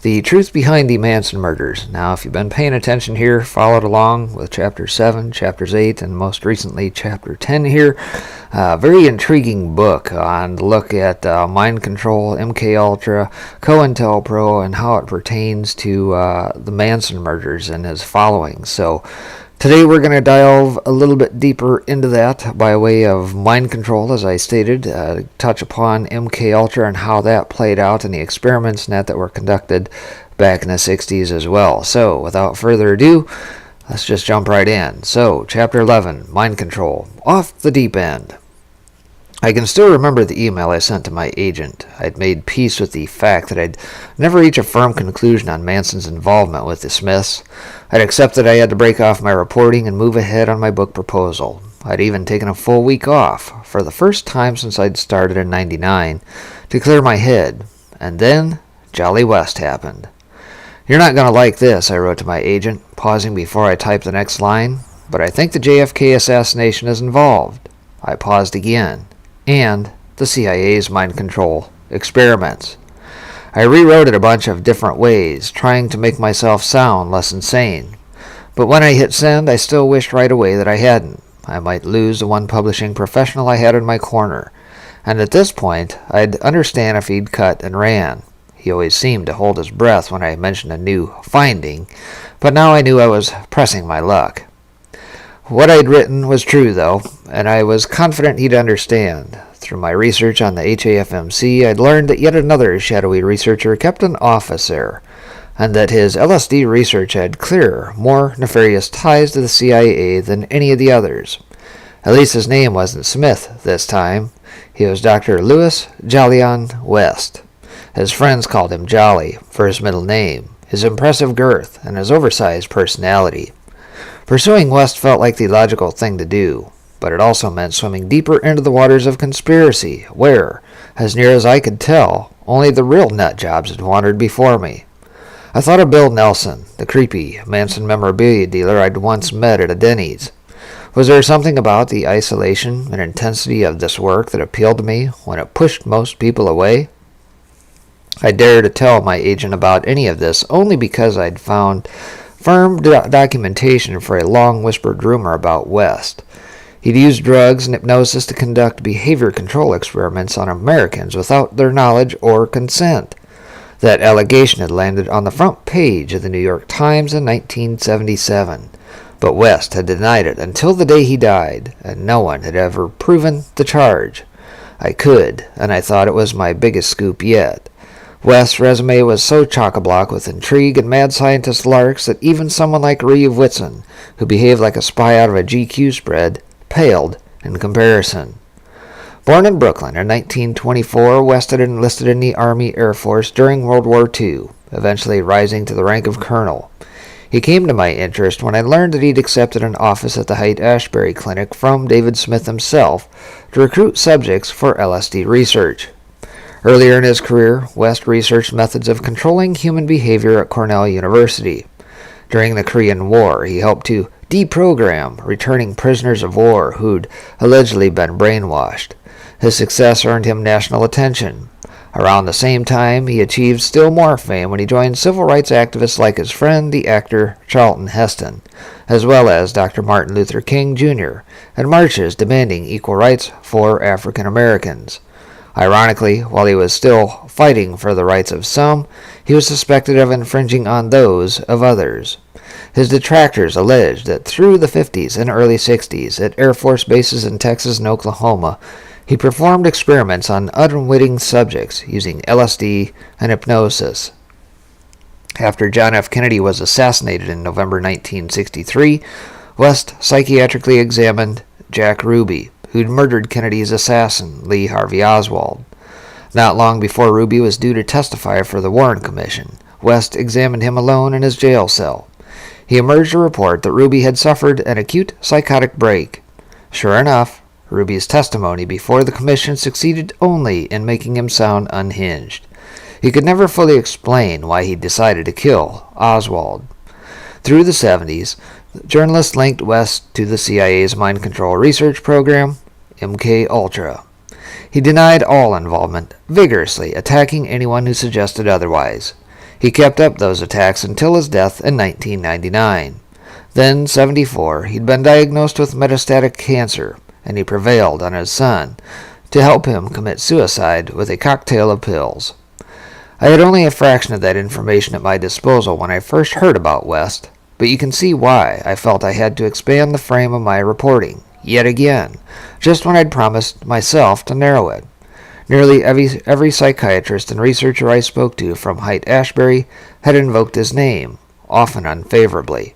The truth behind the Manson murders. Now, if you've been paying attention here, followed along with Chapter 7, Chapters 8, and most recently Chapter 10 here. Very intriguing book on the look at mind control, MKUltra, COINTELPRO, and how it pertains to the Manson murders and his following. So, today we're going to delve a little bit deeper into that by way of mind control, as I stated, touch upon MKUltra and how that played out and the experiments in that were conducted back in the 60s as well. So, without further ado, let's just jump right in. So, Chapter 11, Mind Control, Off the Deep End. I can still remember the email I sent to my agent. I'd made peace with the fact that I'd never reach a firm conclusion on Manson's involvement with the Smiths. I'd accepted I had to break off my reporting and move ahead on my book proposal. I'd even taken a full week off, for the first time since I'd started in '99, to clear my head. And then, Jolly West happened. "You're not going to like this," I wrote to my agent, pausing before I typed the next line, "but I think the JFK assassination is involved." I paused again. And the CIA's mind control experiments. I rewrote it a bunch of different ways, trying to make myself sound less insane. But when I hit send, I still wished right away that I hadn't. I might lose the one publishing professional I had in my corner. And at this point, I'd understand if he'd cut and ran. He always seemed to hold his breath when I mentioned a new finding, but now I knew I was pressing my luck. What I'd written was true, though, and I was confident he'd understand. Through my research on the HAFMC, I'd learned that yet another shadowy researcher kept an office there, and that his LSD research had clearer, more nefarious ties to the CIA than any of the others. At least his name wasn't Smith this time. He was Dr. Louis Jolyon West. His friends called him Jolly for his middle name, his impressive girth, and his oversized personality. Pursuing West felt like the logical thing to do, but it also meant swimming deeper into the waters of conspiracy, where, as near as I could tell, only the real nut jobs had wandered before me. I thought of Bill Nelson, the creepy Manson memorabilia dealer I'd once met at a Denny's. Was there something about the isolation and intensity of this work that appealed to me when it pushed most people away? I dared to tell my agent about any of this only because I'd found firm documentation for a long-whispered rumor about West. He'd used drugs and hypnosis to conduct behavior control experiments on Americans without their knowledge or consent. That allegation had landed on the front page of the New York Times in 1977, but West had denied it until the day he died, and no one had ever proven the charge. I could, and I thought it was my biggest scoop yet. West's resume was so chock-a-block with intrigue and mad scientist larks that even someone like Reeve Whitson, who behaved like a spy out of a GQ spread, paled in comparison. Born in Brooklyn in 1924, West had enlisted in the Army Air Force during World War II, eventually rising to the rank of colonel. He came to my interest when I learned that he'd accepted an office at the Haight-Ashbury Clinic from David Smith himself to recruit subjects for LSD research. Earlier in his career, West researched methods of controlling human behavior at Cornell University. During the Korean War, he helped to deprogram returning prisoners of war who'd allegedly been brainwashed. His success earned him national attention. Around the same time, he achieved still more fame when he joined civil rights activists like his friend, the actor Charlton Heston, as well as Dr. Martin Luther King Jr., and marches demanding equal rights for African Americans. Ironically, while he was still fighting for the rights of some, he was suspected of infringing on those of others. His detractors alleged that through the 50s and early 60s at Air Force bases in Texas and Oklahoma, he performed experiments on unwitting subjects using LSD and hypnosis. After John F. Kennedy was assassinated in November 1963, West psychiatrically examined Jack Ruby, who'd murdered Kennedy's assassin, Lee Harvey Oswald. Not long before Ruby was due to testify for the Warren Commission, West examined him alone in his jail cell. He emerged to report that Ruby had suffered an acute psychotic break. Sure enough, Ruby's testimony before the commission succeeded only in making him sound unhinged. He could never fully explain why he decided to kill Oswald. Through the 70s, journalists linked West to the CIA's mind control research program, MKUltra. He denied all involvement, vigorously attacking anyone who suggested otherwise. He kept up those attacks until his death in 1999. Then, 74, he'd been diagnosed with metastatic cancer, and he prevailed on his son to help him commit suicide with a cocktail of pills. I had only a fraction of that information at my disposal when I first heard about West, but you can see why I felt I had to expand the frame of my reporting, yet again, just when I'd promised myself to narrow it. Nearly every psychiatrist and researcher I spoke to from Haight-Ashbury had invoked his name, often unfavorably.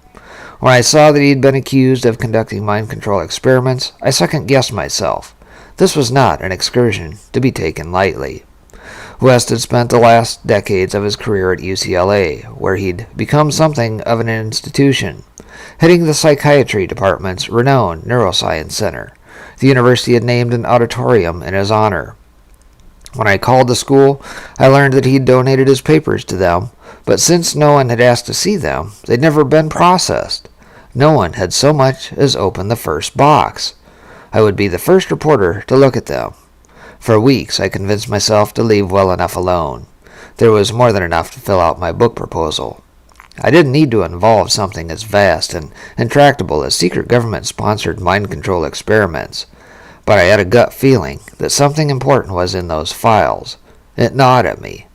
When I saw that he had been accused of conducting mind control experiments, I second-guessed myself. This was not an excursion to be taken lightly. West had spent the last decades of his career at UCLA, where he'd become something of an institution, heading the psychiatry department's renowned neuroscience center. The university had named an auditorium in his honor. When I called the school, I learned that he'd donated his papers to them, but since no one had asked to see them, they'd never been processed. No one had so much as opened the first box. I would be the first reporter to look at them. For weeks, I convinced myself to leave well enough alone. There was more than enough to fill out my book proposal. I didn't need to involve something as vast and intractable as secret government-sponsored mind control experiments, but I had a gut feeling that something important was in those files. It gnawed at me.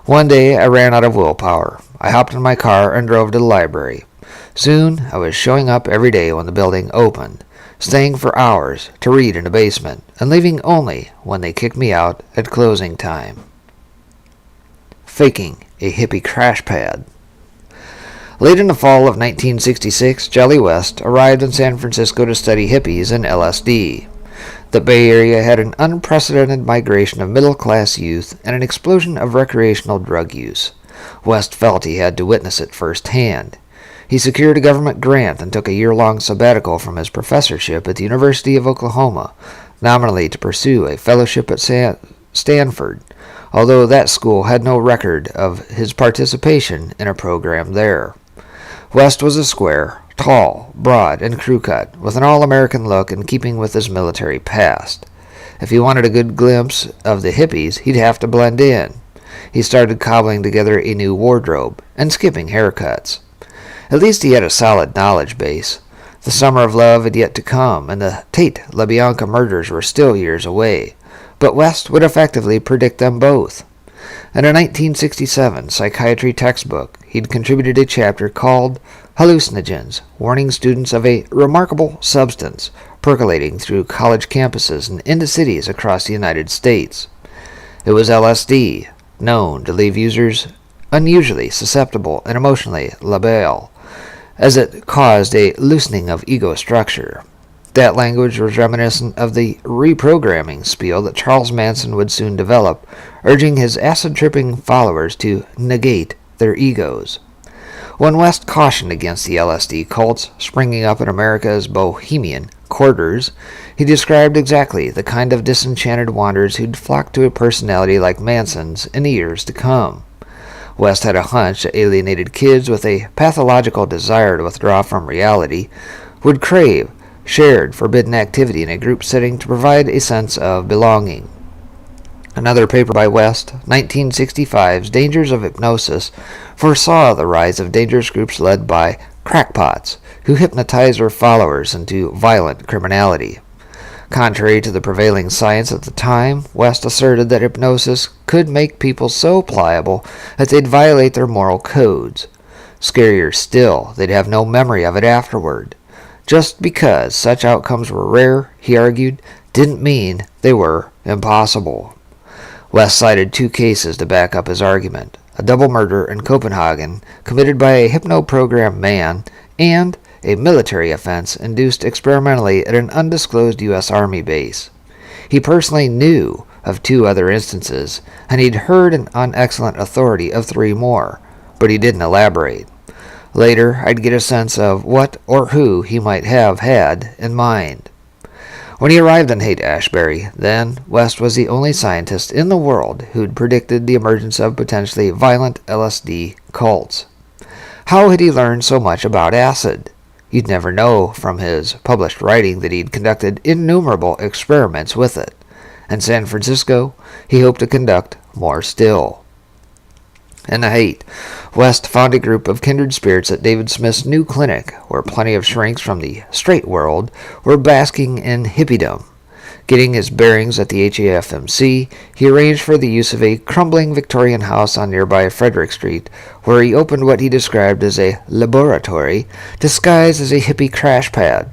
One day, I ran out of willpower. I hopped in my car and drove to the library. Soon, I was showing up every day when the building opened, staying for hours to read in the basement, and leaving only when they kicked me out at closing time. Faking a hippie crash pad. Late in the fall of 1966, Jolly West arrived in San Francisco to study hippies and LSD. The Bay Area had an unprecedented migration of middle-class youth and an explosion of recreational drug use. West felt he had to witness it firsthand. He secured a government grant and took a year-long sabbatical from his professorship at the University of Oklahoma, nominally to pursue a fellowship at Stanford, although that school had no record of his participation in a program there. West was a square, tall, broad, and crew-cut, with an all-American look in keeping with his military past. If he wanted a good glimpse of the hippies, he'd have to blend in. He started cobbling together a new wardrobe and skipping haircuts. At least he had a solid knowledge base. The summer of love had yet to come, and the Tate LaBianca murders were still years away, but West would effectively predict them both. In a 1967 psychiatry textbook, he'd contributed a chapter called Hallucinogens, warning students of a remarkable substance percolating through college campuses and into cities across the United States. It was LSD, known to leave users unusually susceptible and emotionally labile, as it caused a loosening of ego structure. That language was reminiscent of the reprogramming spiel that Charles Manson would soon develop, urging his acid-tripping followers to negate their egos. When West cautioned against the LSD cults springing up in America's bohemian quarters, he described exactly the kind of disenchanted wanderers who'd flock to a personality like Manson's in the years to come. West had a hunch that alienated kids with a pathological desire to withdraw from reality would crave shared forbidden activity in a group setting to provide a sense of belonging. Another paper by West, 1965's Dangers of Hypnosis, foresaw the rise of dangerous groups led by crackpots who hypnotize their followers into violent criminality. Contrary to the prevailing science at the time, West asserted that hypnosis could make people so pliable that they'd violate their moral codes. Scarier still, they'd have no memory of it afterward. Just because such outcomes were rare, he argued, didn't mean they were impossible. West cited two cases to back up his argument: a double murder in Copenhagen committed by a hypno-programmed man and a military offense induced experimentally at an undisclosed U.S. Army base. He personally knew of two other instances, and he'd heard on excellent authority of three more, but he didn't elaborate. Later, I'd get a sense of what or who he might have had in mind. When he arrived in Haight-Ashbury, then, West was the only scientist in the world who'd predicted the emergence of potentially violent LSD cults. How had he learned so much about acid? You'd never know from his published writing that he'd conducted innumerable experiments with it. In San Francisco, he hoped to conduct more still. In the Haight, West found a group of kindred spirits at David Smith's new clinic, where plenty of shrinks from the straight world were basking in hippiedom. Getting his bearings at the HAFMC, he arranged for the use of a crumbling Victorian house on nearby Frederick Street, where he opened what he described as a laboratory, disguised as a hippie crash pad.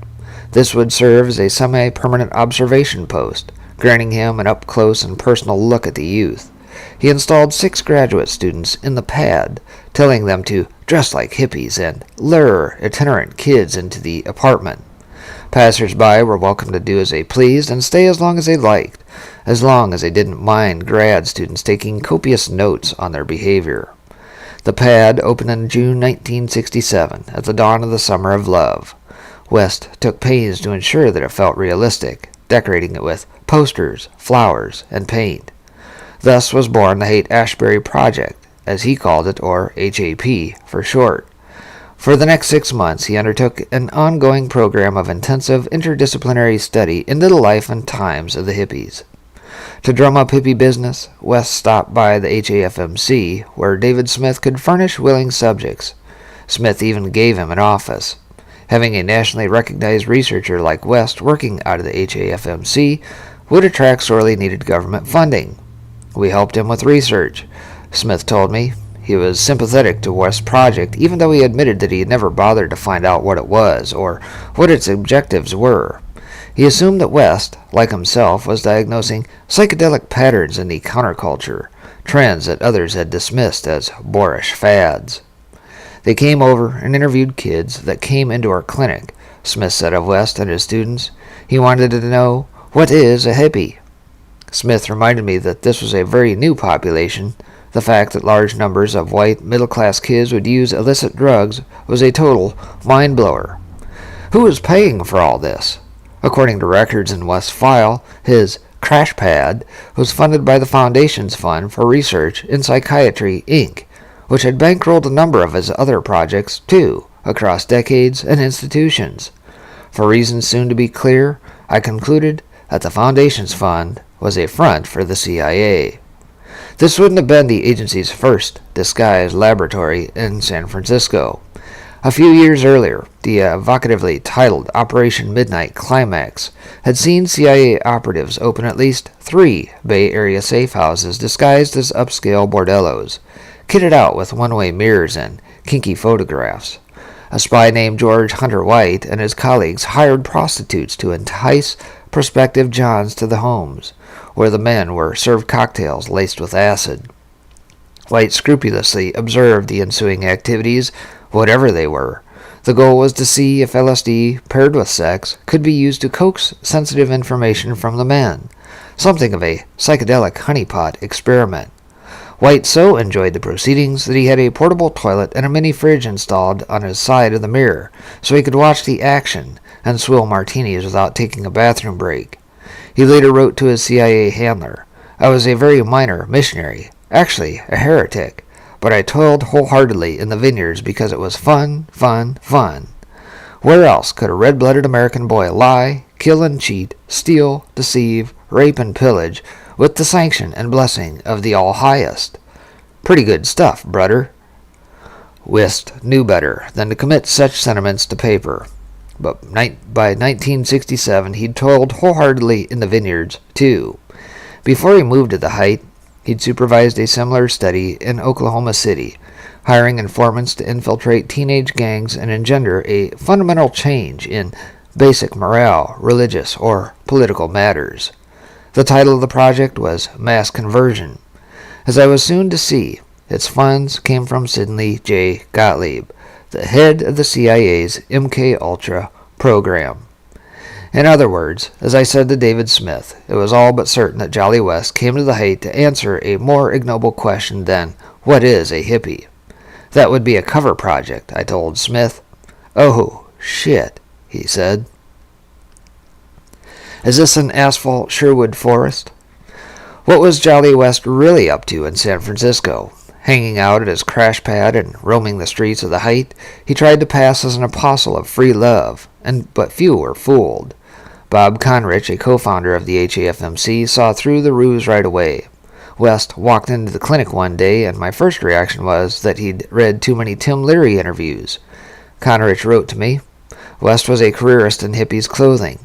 This would serve as a semi-permanent observation post, granting him an up-close and personal look at the youth. He installed 6 graduate students in the pad, telling them to dress like hippies and lure itinerant kids into the apartment. Passers-by were welcome to do as they pleased and stay as long as they liked, as long as they didn't mind grad students taking copious notes on their behavior. The pad opened in June 1967, at the dawn of the Summer of Love. West took pains to ensure that it felt realistic, decorating it with posters, flowers, and paint. Thus was born the Haight-Ashbury Project, as he called it, or HAP for short. For the next 6 months, he undertook an ongoing program of intensive interdisciplinary study into the life and times of the hippies. To drum up hippie business, West stopped by the HAFMC, where David Smith could furnish willing subjects. Smith even gave him an office. Having a nationally recognized researcher like West working out of the HAFMC would attract sorely needed government funding. We helped him with research. Smith told me he was sympathetic to West's project, even though he admitted that he had never bothered to find out what it was or what its objectives were. He assumed that West, like himself, was diagnosing psychedelic patterns in the counterculture, trends that others had dismissed as boorish fads. They came over and interviewed kids that came into our clinic. Smith said of West and his students, he wanted to know, what is a hippie? Smith reminded me that this was a very new population. The fact that large numbers of white, middle-class kids would use illicit drugs was a total mind-blower. Who was paying for all this? According to records in West's file, his crash pad was funded by the Foundation's Fund for Research in Psychiatry, Inc., which had bankrolled a number of his other projects, too, across decades and institutions. For reasons soon to be clear, I concluded that the Foundation's Fund was a front for the CIA. This wouldn't have been the agency's first disguised laboratory in San Francisco. A few years earlier, the evocatively titled Operation Midnight Climax had seen CIA operatives open at least 3 Bay Area safe houses disguised as upscale bordellos, kitted out with one-way mirrors and kinky photographs. A spy named George Hunter White and his colleagues hired prostitutes to entice prospective Johns to the homes, where the men were served cocktails laced with acid. White scrupulously observed the ensuing activities, whatever they were. The goal was to see if LSD, paired with sex, could be used to coax sensitive information from the men, something of a psychedelic honeypot experiment. White so enjoyed the proceedings that he had a portable toilet and a mini fridge installed on his side of the mirror, so he could watch the action and swill martinis without taking a bathroom break. He later wrote to his CIA handler, "I was a very minor missionary, actually a heretic, but I toiled wholeheartedly in the vineyards because it was fun, fun, fun. Where else could a red-blooded American boy lie, kill and cheat, steal, deceive, rape and pillage, with the sanction and blessing of the All-Highest? Pretty good stuff, brother." West knew better than to commit such sentiments to paper. But by 1967, he'd toiled wholeheartedly in the vineyards, too. Before he moved to the Haight, he'd supervised a similar study in Oklahoma City, hiring informants to infiltrate teenage gangs and engender a fundamental change in basic morale, religious, or political matters. The title of the project was Mass Conversion. As I was soon to see, its funds came from Sidney J. Gottlieb, the head of the CIA's MK-Ultra program. In other words, as I said to David Smith, it was all but certain that Jolly West came to the Haight to answer a more ignoble question than, what is a hippie? That would be a cover project, I told Smith. "Oh, shit," he said. Is this an asphalt Sherwood forest? What was Jolly West really up to in San Francisco? Hanging out at his crash pad and roaming the streets of the Haight, he tried to pass as an apostle of free love, but few were fooled. Bob Conrich, a co-founder of the HAFMC, saw through the ruse right away. West walked into the clinic one day, and my first reaction was that he'd read too many Tim Leary interviews. Conrich wrote to me. West was a careerist in hippies' clothing.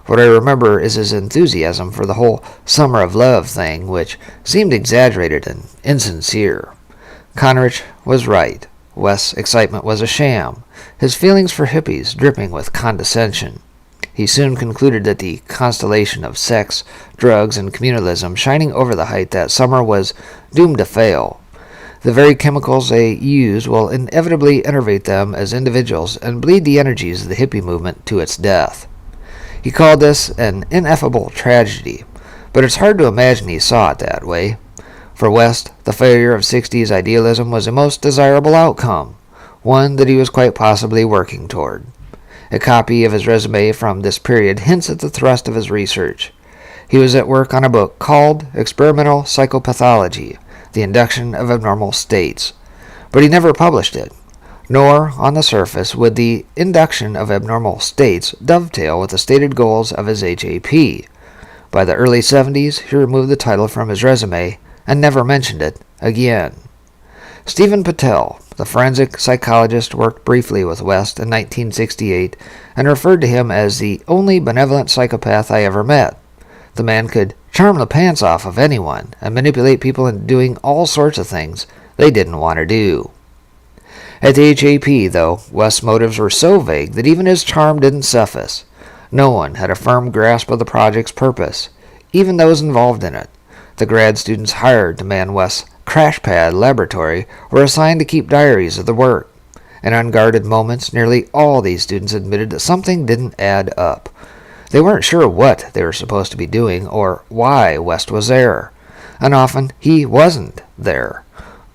What I remember is his enthusiasm for the whole summer of love thing, which seemed exaggerated and insincere. Conrich was right. West's excitement was a sham, his feelings for hippies dripping with condescension. He soon concluded that the constellation of sex, drugs, and communalism shining over the height that summer was doomed to fail. The very chemicals they use will inevitably enervate them as individuals and bleed the energies of the hippie movement to its death. He called this an ineffable tragedy, but it's hard to imagine he saw it that way. For West, the failure of 60s idealism was a most desirable outcome, one that he was quite possibly working toward. A copy of his resume from this period hints at the thrust of his research. He was at work on a book called Experimental Psychopathology, The Induction of Abnormal States, but he never published it. Nor, on the surface, would the induction of abnormal states dovetail with the stated goals of his HAP. By the early 70s, he removed the title from his resume and never mentioned it again. Stephen Patel, the forensic psychologist, worked briefly with West in 1968 and referred to him as the only benevolent psychopath I ever met. The man could charm the pants off of anyone and manipulate people into doing all sorts of things they didn't want to do. At the HAP, though, West's motives were so vague that even his charm didn't suffice. No one had a firm grasp of the project's purpose, even those involved in it. The grad students hired to man West's crash pad laboratory were assigned to keep diaries of the work. In unguarded moments, nearly all these students admitted that something didn't add up. They weren't sure what they were supposed to be doing or why West was there. And often he wasn't there.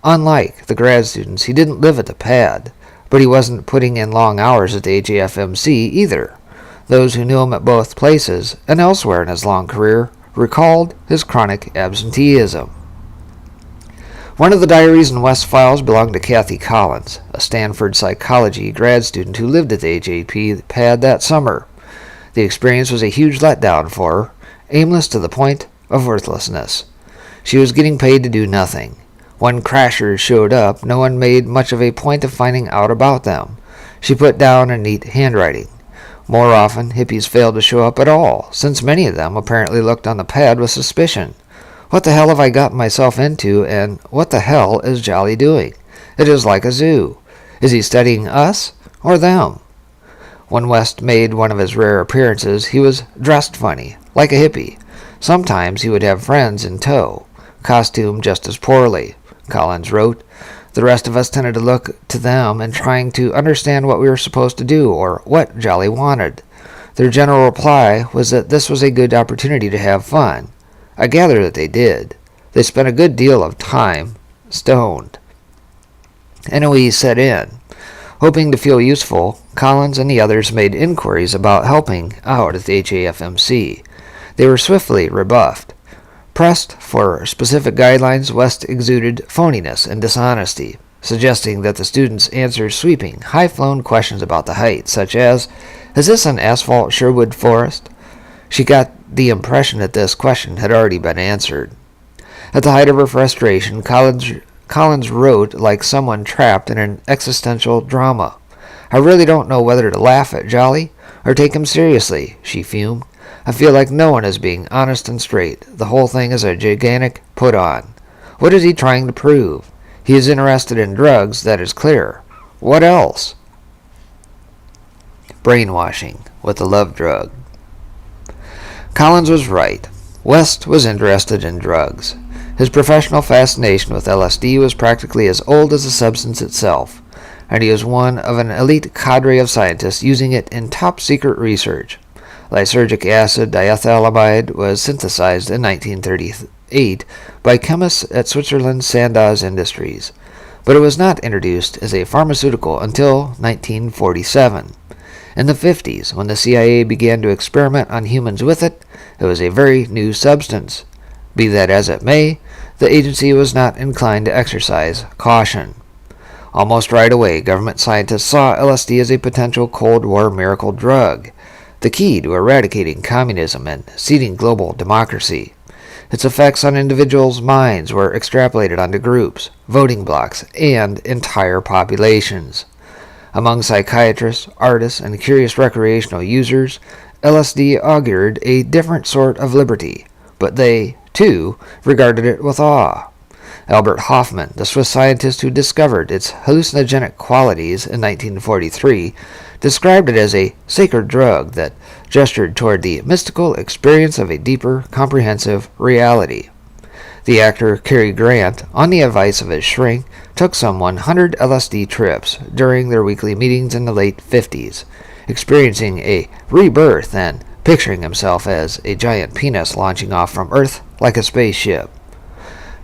Unlike the grad students, he didn't live at the pad, but he wasn't putting in long hours at the HAFMC either. Those who knew him at both places and elsewhere in his long career recalled his chronic absenteeism. One of the diaries in West's files belonged to Kathy Collins, a Stanford psychology grad student who lived at the HAP pad that summer. The experience was a huge letdown for her, aimless to the point of worthlessness. She was getting paid to do nothing. When crashers showed up, no one made much of a point of finding out about them. She put down in neat handwriting. More often, hippies failed to show up at all, since many of them apparently looked on the pad with suspicion. What the hell have I gotten myself into, and what the hell is Jolly doing? It is like a zoo. Is he studying us or them? When West made one of his rare appearances, he was dressed funny, like a hippie. Sometimes he would have friends in tow, costumed just as poorly. Collins wrote, the rest of us tended to look to them and trying to understand what we were supposed to do or what Jolly wanted. Their general reply was that this was a good opportunity to have fun. I gather that they did. They spent a good deal of time stoned. Ennui set in. Hoping to feel useful, Collins and the others made inquiries about helping out at the HAFMC. They were swiftly rebuffed. Pressed for specific guidelines, West exuded phoniness and dishonesty, suggesting that the students answer sweeping, high-flown questions about the height, such as, is this an asphalt Sherwood forest? She got the impression that this question had already been answered. At the height of her frustration, Collins wrote like someone trapped in an existential drama. I really don't know whether to laugh at Jolly or take him seriously, she fumed. I feel like no one is being honest and straight. The whole thing is a gigantic put-on. What is he trying to prove? He is interested in drugs, that is clear. What else? Brainwashing with the love drug. Collins was right. West was interested in drugs. His professional fascination with LSD was practically as old as the substance itself, and he was one of an elite cadre of scientists using it in top-secret research. Lysergic acid diethylamide was synthesized in 1938 by chemists at Switzerland's Sandoz Industries, but it was not introduced as a pharmaceutical until 1947. In the 50s, when the CIA began to experiment on humans with it, it was a very new substance. Be that as it may, the agency was not inclined to exercise caution. Almost right away, government scientists saw LSD as a potential Cold War miracle drug, the key to eradicating communism and seeding global democracy. Its effects on individuals' minds were extrapolated onto groups, voting blocks, and entire populations. Among psychiatrists, artists, and curious recreational users, LSD augured a different sort of liberty, but they, too, regarded it with awe. Albert Hofmann, the Swiss scientist who discovered its hallucinogenic qualities in 1943, described it as a sacred drug that gestured toward the mystical experience of a deeper, comprehensive reality. The actor Cary Grant, on the advice of his shrink, took some 100 LSD trips during their weekly meetings in the late 50s, experiencing a rebirth and picturing himself as a giant penis launching off from Earth like a spaceship.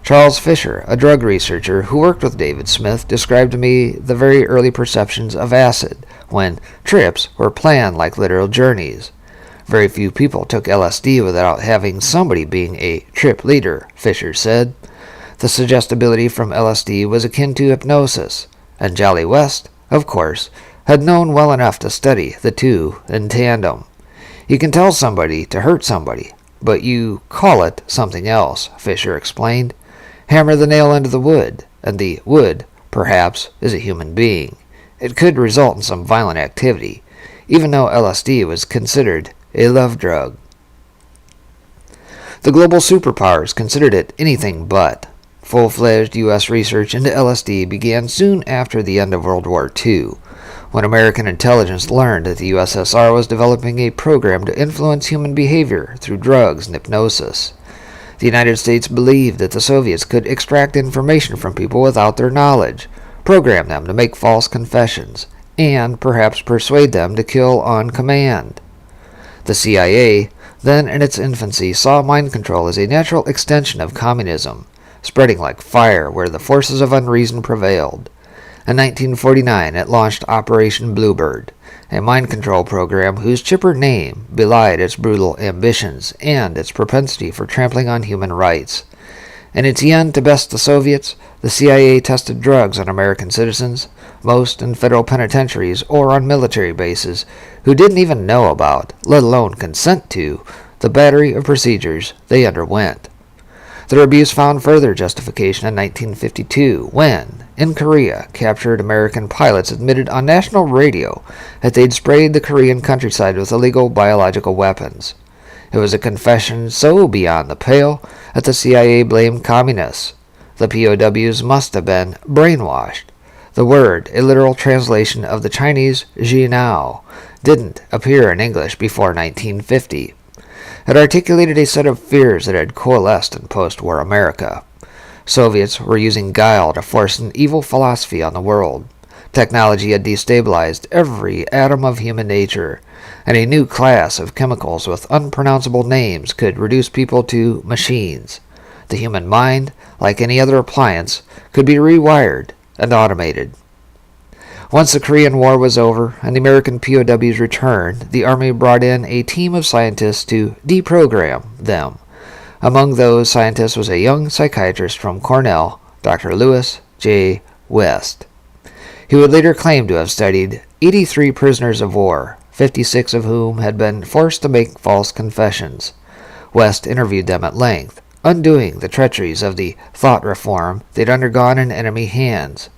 Charles Fisher, a drug researcher who worked with David Smith, described to me the very early perceptions of acid, when trips were planned like literal journeys. Very few people took LSD without having somebody being a trip leader, Fisher said. The suggestibility from LSD was akin to hypnosis, and Jolly West, of course, had known well enough to study the two in tandem. You can tell somebody to hurt somebody, but you call it something else, Fisher explained. Hammer the nail into the wood, and the wood, perhaps, is a human being. It could result in some violent activity, even though LSD was considered a love drug. The global superpowers considered it anything but. Full-fledged U.S. research into LSD began soon after the end of World War II, when American intelligence learned that the USSR was developing a program to influence human behavior through drugs and hypnosis. The United States believed that the Soviets could extract information from people without their knowledge, program them to make false confessions, and perhaps persuade them to kill on command. The CIA, then in its infancy, saw mind control as a natural extension of communism, spreading like fire where the forces of unreason prevailed. In 1949, it launched Operation Bluebird, a mind control program whose chipper name belied its brutal ambitions and its propensity for trampling on human rights. In its yen to best the Soviets, the CIA tested drugs on American citizens, most in federal penitentiaries or on military bases, who didn't even know about, let alone consent to, the battery of procedures they underwent. Their abuse found further justification in 1952 when, in Korea, captured American pilots admitted on national radio that they'd sprayed the Korean countryside with illegal biological weapons. It was a confession so beyond the pale that the CIA blamed communists. The POWs must have been brainwashed. The word, a literal translation of the Chinese Jinao, didn't appear in English before 1950. It articulated a set of fears that had coalesced in post-war America. Soviets were using guile to force an evil philosophy on the world. Technology had destabilized every atom of human nature, and a new class of chemicals with unpronounceable names could reduce people to machines. The human mind, like any other appliance, could be rewired and automated. Once the Korean War was over and the American POWs returned, the Army brought in a team of scientists to deprogram them. Among those scientists was a young psychiatrist from Cornell, Dr. Lewis J. West. He would later claim to have studied 83 prisoners of war, 56 of whom had been forced to make false confessions. West interviewed them at length, undoing the treacheries of the thought reform they'd undergone in enemy hands.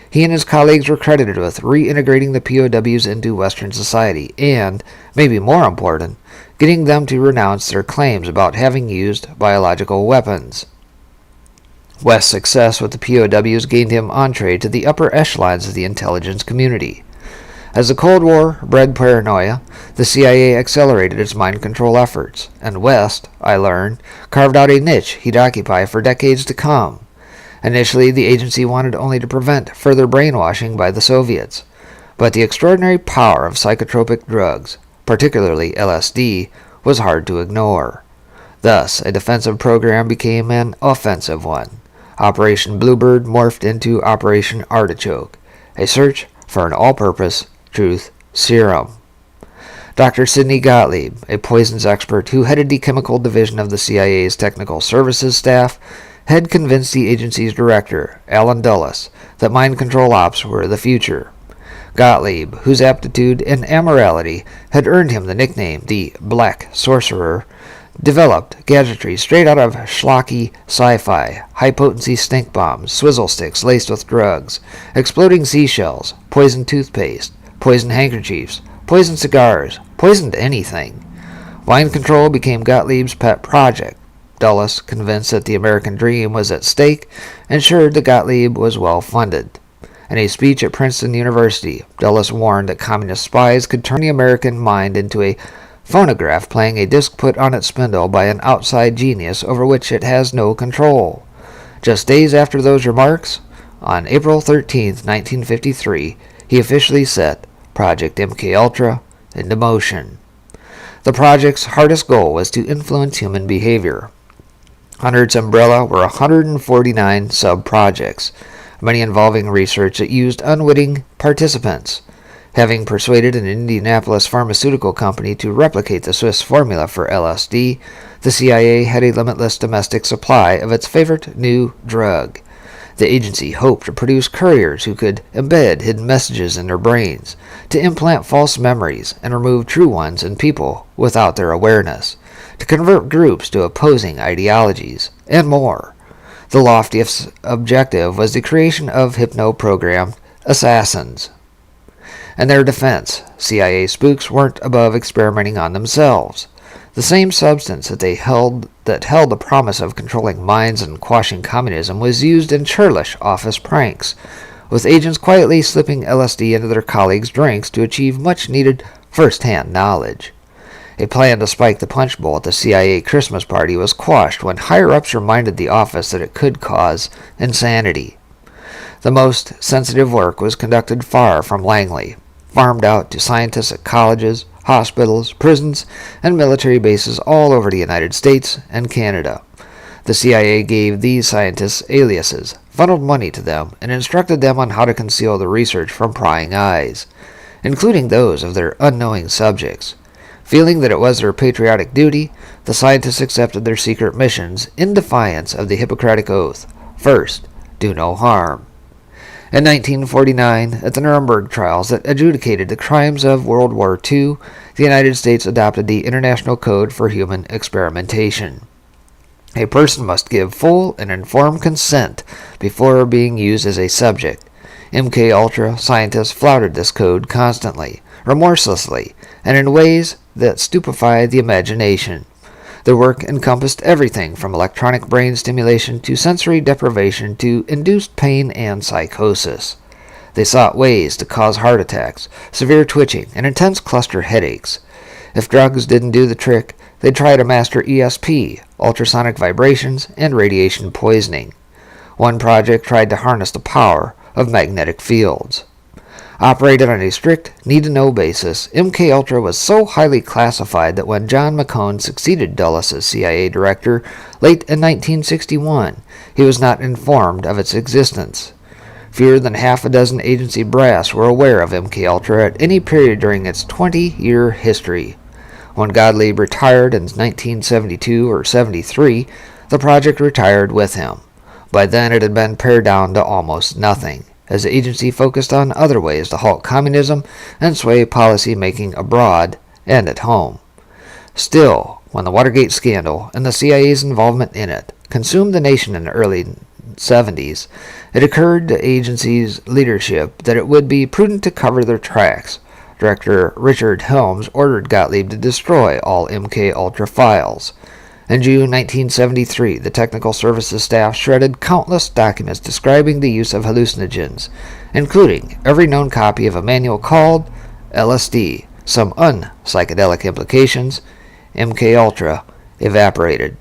He and his colleagues were credited with reintegrating the POWs into Western society and, maybe more important, getting them to renounce their claims about having used biological weapons. West's success with the POWs gained him entree to the upper echelons of the intelligence community. As the Cold War bred paranoia, the CIA accelerated its mind control efforts, and West, I learned, carved out a niche he'd occupy for decades to come. Initially, the agency wanted only to prevent further brainwashing by the Soviets, but the extraordinary power of psychotropic drugs, particularly LSD, was hard to ignore. Thus, a defensive program became an offensive one. Operation Bluebird morphed into Operation Artichoke, a search for an all-purpose truth serum. Dr. Sidney Gottlieb, a poisons expert who headed the chemical division of the CIA's technical services staff, had convinced the agency's director, Alan Dulles, that mind control ops were the future. Gottlieb, whose aptitude and amorality had earned him the nickname the Black Sorcerer, developed gadgetry straight out of schlocky sci-fi, high-potency stink bombs, swizzle sticks laced with drugs, exploding seashells, poisoned toothpaste, poisoned handkerchiefs, poisoned cigars, poisoned anything. Mind control became Gottlieb's pet project. Dulles, convinced that the American dream was at stake, ensured that Gottlieb was well funded. In a speech at Princeton University, Dulles warned that communist spies could turn the American mind into a phonograph playing a disc put on its spindle by an outside genius over which it has no control. Just days after those remarks, on April 13, 1953, he officially set Project MKUltra into motion. The project's hardest goal was to influence human behavior. Under its umbrella were 149 sub-projects, many involving research that used unwitting participants. Having persuaded an Indianapolis pharmaceutical company to replicate the Swiss formula for LSD, the CIA had a limitless domestic supply of its favorite new drug. The agency hoped to produce couriers who could embed hidden messages in their brains, to implant false memories and remove true ones in people without their awareness, to convert groups to opposing ideologies, and more. The loftiest objective was the creation of hypno-programmed assassins. In their defense, CIA spooks weren't above experimenting on themselves. The same substance that held the promise of controlling minds and quashing communism was used in churlish office pranks, with agents quietly slipping LSD into their colleagues' drinks to achieve much-needed first-hand knowledge. A plan to spike the punch bowl at the CIA Christmas party was quashed when higher-ups reminded the office that it could cause insanity. The most sensitive work was conducted far from Langley, farmed out to scientists at colleges, hospitals, prisons, and military bases all over the United States and Canada. The CIA gave these scientists aliases, funneled money to them, and instructed them on how to conceal the research from prying eyes, including those of their unknowing subjects. Feeling that it was their patriotic duty, the scientists accepted their secret missions in defiance of the Hippocratic Oath. First, do no harm. In 1949, at the Nuremberg trials that adjudicated the crimes of World War II, the United States adopted the International Code for Human Experimentation. A person must give full and informed consent before being used as a subject. MKUltra scientists flouted this code constantly, remorselessly, and in ways that stupefied the imagination. Their work encompassed everything from electronic brain stimulation to sensory deprivation to induced pain and psychosis. They sought ways to cause heart attacks, severe twitching, and intense cluster headaches. If drugs didn't do the trick, they'd try to master ESP, ultrasonic vibrations, and radiation poisoning. One project tried to harness the power of magnetic fields. Operated on a strict need-to-know basis, MKUltra was so highly classified that when John McCone succeeded Dulles as CIA director late in 1961, he was not informed of its existence. Fewer than half a dozen agency brass were aware of MKUltra at any period during its 20-year history. When Gottlieb retired in 1972 or 73, the project retired with him. By then it had been pared down to almost nothing, as the agency focused on other ways to halt communism and sway policy making abroad and at home. Still, when the Watergate scandal and the CIA's involvement in it consumed the nation in the early 70s, it occurred to agency's leadership that it would be prudent to cover their tracks. Director Richard Helms ordered Gottlieb to destroy all MKUltra files. In June 1973, the technical services staff shredded countless documents describing the use of hallucinogens, including every known copy of a manual called LSD. Some unpsychedelic implications. MKUltra evaporated.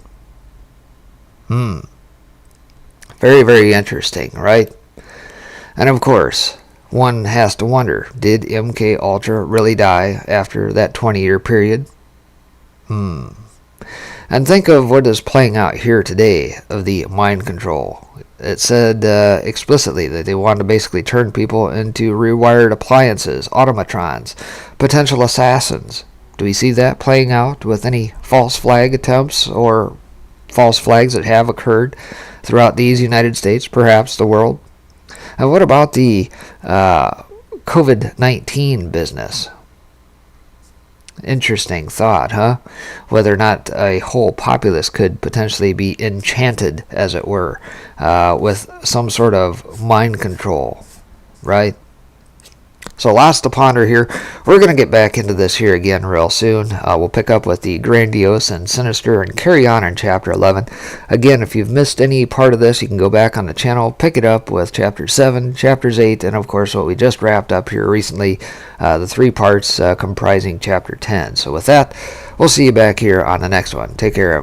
Very, very interesting, right? And of course, one has to wonder, did MKUltra really die after that 20-year period? And think of what is playing out here today of the mind control. It said explicitly that they wanted to basically turn people into rewired appliances, automatrons, potential assassins. Do we see that playing out with any false flag attempts or false flags that have occurred throughout these United States, perhaps the world? And what about the COVID-19 business? Interesting thought, huh? Whether or not a whole populace could potentially be enchanted, as it were, with some sort of mind control, right? So lots to ponder here. We're going to get back into this here again real soon. We'll pick up with the grandiose and sinister and carry on in Chapter 11. Again, if you've missed any part of this, you can go back on the channel, pick it up with Chapter 7, Chapters 8, and of course what we just wrapped up here recently, the 3 parts comprising Chapter 10. So with that, we'll see you back here on the next one. Take care, everybody.